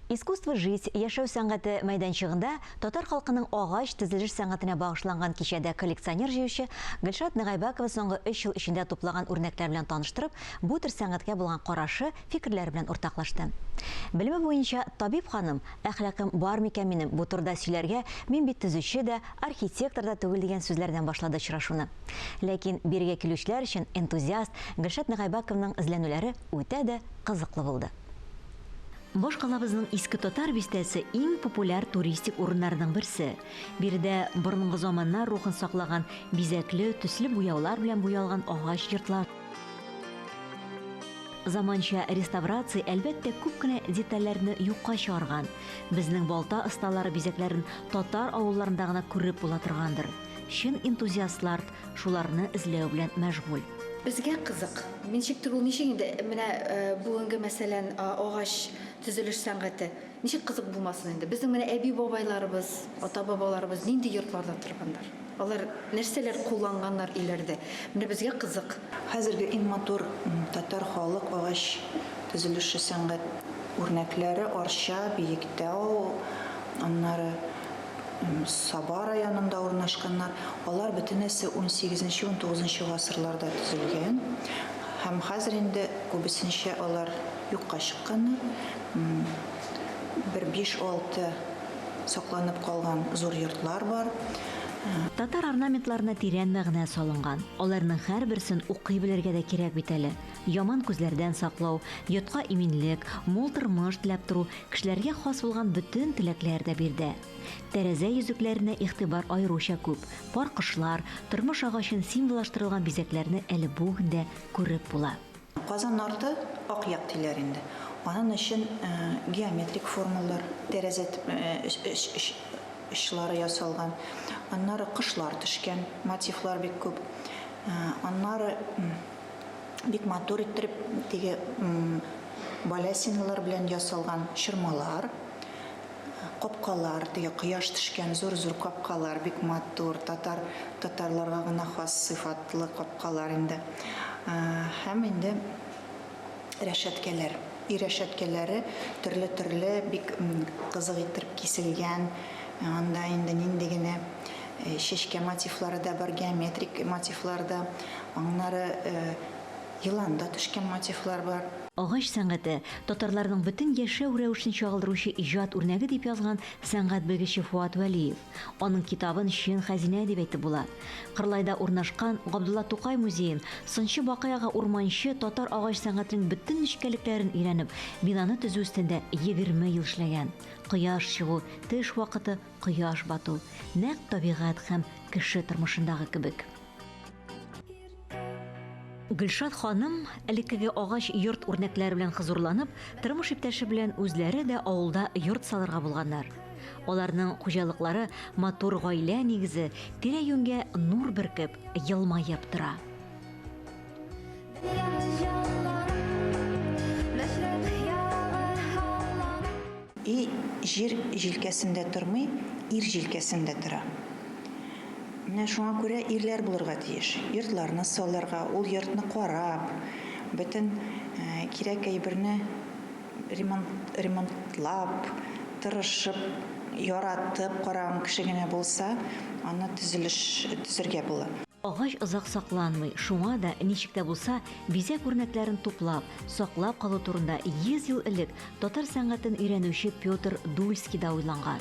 Искусство жить яшәү сәнгате мәйданчыгында татар халкының агач төзелеш сәнгатенә багышланган кичәдә коллекционер җыючы Гөлшат Нагайбакова соңгы 3 ел эчендә туплаган үрнәкләр белән таныштырып, бу төр сәнгатькә булган карашы, фикерләре белән уртаклашты. Белеме буенча табиб ханым, әхлакым бар микән минем бу турыда сөйләргә, мин бит төзүче дә, архитектор да түгел дигән сүзләрдән башлады очрашуны. Ләкин биргә килүчеләр өчен энтузиаст Гөлшат Нагайбаковның эзләнүләре үтә дә кызыклы булды. Бош калабызның иске татар бистәсе иң популяр туристик урыннарының берсе. Биредә борынгы заманнар рухын саклаган бизәкле, төсле буяулар белән буялган агач йортлар. Заманча реставрация әлбәттә күп кенә детальләрне юкка чыгарган. Безнең балта осталары бизәкләрен татар авылларында гына күреп була торгандыр. Чын энтузиастлар шуларны эзләү белән мәшгуль. Безгә кызык. Ничектер ул ничек инде менә бүгенге мәсәлән агач төзелеш сәнгате ничек кызык булмасын инде. Безнең менә әби бабайларыбыз, ата бабаларыбыз нинди йортларда торганнар. Алар нәрсәләр кулланганнар иләрдә. Менә безгә кызык. Хәзерге иң матур татар халык агач төзелеше сәнгать үрнәкләре Арча, Биектау, аннары Саба районында урнашканнар. Алар бөтенесе 18-19 гасырларда төзелгән. Һәм хәзер инде күбесенчә алар юкка чыкканнар. Бер 5-6 сакланып калган зур йортлар бар. Татар орнаментларына тирән мәгънә салынган. Аларның һәрберсен укый белергә дә кирәк бит әле. Яман күзләрдән саклау, йортка иминлек, мул тормыш теләп тору кешеләргә хас булган бөтен теләкләр дә бирде. Тәрәзә йөзекләренә игътибар аеруча күп. Пар кошлар, тормыш агачын символлаштырылган бизәкләрне әле бүгендә күреп була. Казан арты ак як диләр инде. Аның өчен геометрик формалар, тәрәзә эшләре ясалган. Аннары кышлар төшкән, мотивлар бик күп. Аннары бик матур иттереп теге балясиналар белән ясалган чырмалар, капкалар, теге кояш төшкән зур-зур капкалар бик матур, татарларга гына хас сыйфатлы капкалар инде. Һәм инде рәшәткәләр, рәшәткәләре төрле бик кызык иттереп киселгән. Анда инде нинди генә шешкә мотивлары да бар, геометрик мотивлар да, аннары еланда төшкән мотивлар бар. Агач сәнгате татарларның бөтен яшәү рәвешен чагылдыручы иҗат үрнәге дип язган сәнгать белгече Фуат Вәлиев. Аның китабын чын хәзинә дип әйтеп була. Кырлайда урнашкан Габдулла Тукай музеен сынчы бакыяга урманчы татар агач сәнгатенең бөтен нечкәлекләрен өйрәнеп, бинаны төзү өстендә 20 ел эшләгән. Кояш чыгу, төш вакыты, кояш бату, нәкъ табигать һәм кеше тормышындагы кебек. Гөлшат ханым элеккеге агач йорт үрнәкләре белән хозурланып, тормыш иптәше белән үзләре дә авылда йорт салырга булганнар. Аларның хуҗалыклары матур гаилә нигезе тирә-юньгә нур бөркеп, елмаеп тора. Җир җилкәсендә тормый, ир җилкәсендә тора. Менә шуңа күрә ирләр булырга тиеш. Йортларны салырга, ул йортны карап, бөтен кирәк әйберне ремонтлап, тырышып, яратып караган кеше генә булса, аны төзергә була. Агач озак сакланмый, шуңа да ничек тә булса бизәк үрнәкләрен туплап, саклап калу турында 100 ел элек татар сәнгатен өйрәнүче Петр Дульский да уйланган.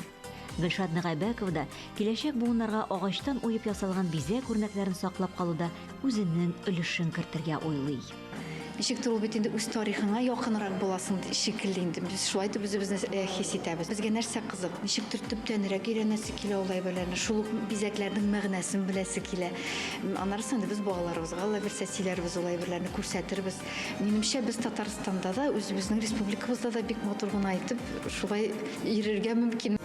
Гөлшат Нагайбакова да киләчәк буыннарга агачтан уеп ясалган бизәк үрнәкләрен саклап калуда үзенең өлешен кертергә уйлый. Ничектер ул бит инде үз тарихыңа якынрак буласың шикелле инде. Без шулай итеп үзебезне хис итәбез. Безгә нәрсә кызык? Ничектер төптәнрәк өйрәнәсе килә ул әйберләрне, шул бизәкләрнең мәгънәсен беләсе килә. Аннарысын без балаларыбызга Алла бирсә сөйләрбез ул әйберләрне күрсәтербез. Минемчә без Татарстанда да, үзебезнең республикабызда да бик матур гына итеп шулай йөрергә мөмкин.